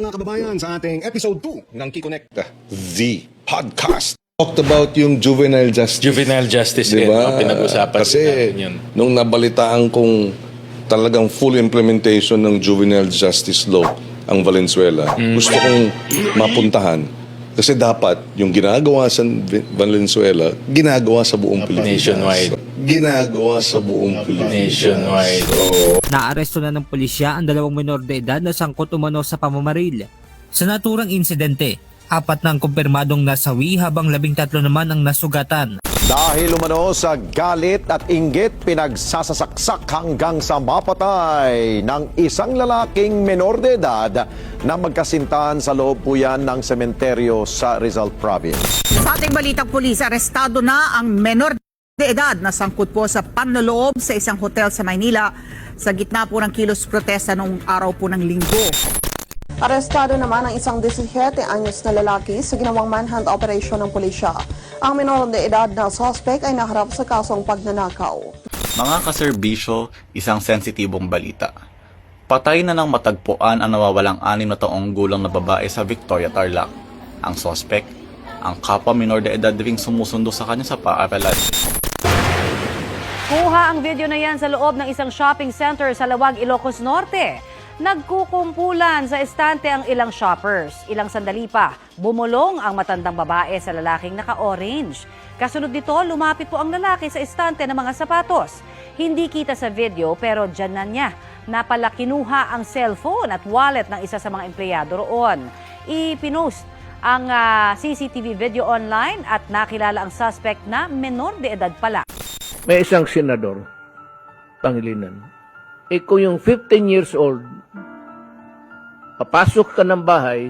mga kababayan sa ating episode 2 ng Kiconnect, the podcast. Talked about yung juvenile justice. Juvenile justice rin, diba? pinag-usapan Kasi natin yun. nung nabalitaan kong talagang full implementation ng juvenile justice law ang Valenzuela, gusto kong mapuntahan. Kasi dapat yung ginagawa sa Valenzuela, ginagawa sa buong Pilipinas. Nationwide. Ginagawa sa buong Pilipinas. Nationwide. Naaresto na ng pulisya ang 2 menor de edad na sangkot umano sa pamamaril. Sa naturang insidente, 4 na ang kumpirmadong nasawi habang 13 naman ang nasugatan. Dahil umano sa galit at inggit, pinagsasasaksak hanggang sa mapatay ng isang lalaking menor de edad na magkasintahan sa loob po yan ng sementeryo sa Rizal Province. Sa ating balitang pulis, arestado na ang menor de edad na sangkot po sa panloloob sa isang hotel sa Maynila sa gitna po ng kilos protesta noong araw po ng Linggo. Arestado naman ang isang 17 anyos na lalaki sa ginawang manhunt operation ng pulisya. Ang menor de edad na suspect ay naharap sa kasong pagnanakaw. Mga kaserbisyo, isang sensitibong balita. Patay na ng matagpuan ang nawawalang 6 na taong gulang na babae sa Victoria, Tarlac. Ang suspect, ang kapwa menor de edad ring sumusundo sa kanya sa paaralan. Kuha ang video na yan sa loob ng isang shopping center sa Lawag, Ilocos Norte. Nagkukumpulan sa estante ang ilang shoppers. Ilang sandali pa, bumulong ang matandang babae sa lalaking naka-orange. Kasunod nito, lumapit po ang lalaki sa estante ng mga sapatos. Hindi kita sa video pero dyan na niya napala kinuha ang cellphone at wallet ng isa sa mga empleyado roon. Ipinost ang CCTV video online at nakilala ang suspect na menor de edad pala. May isang senador, Pangilinan. Kung yung 15 years old, papasok ka ng bahay,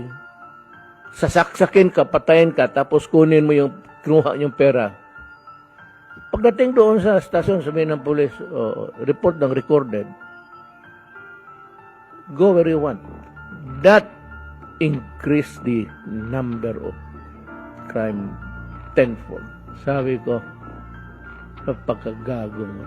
sasaksakin ka, patayin ka, tapos kunin mo yung kinuha yung pera. Pagdating doon sa stasyon, sabihin ng pulis, report ng recorded, go where you want. That increase the number of crime tenfold. Sabi ko, napakagago mo.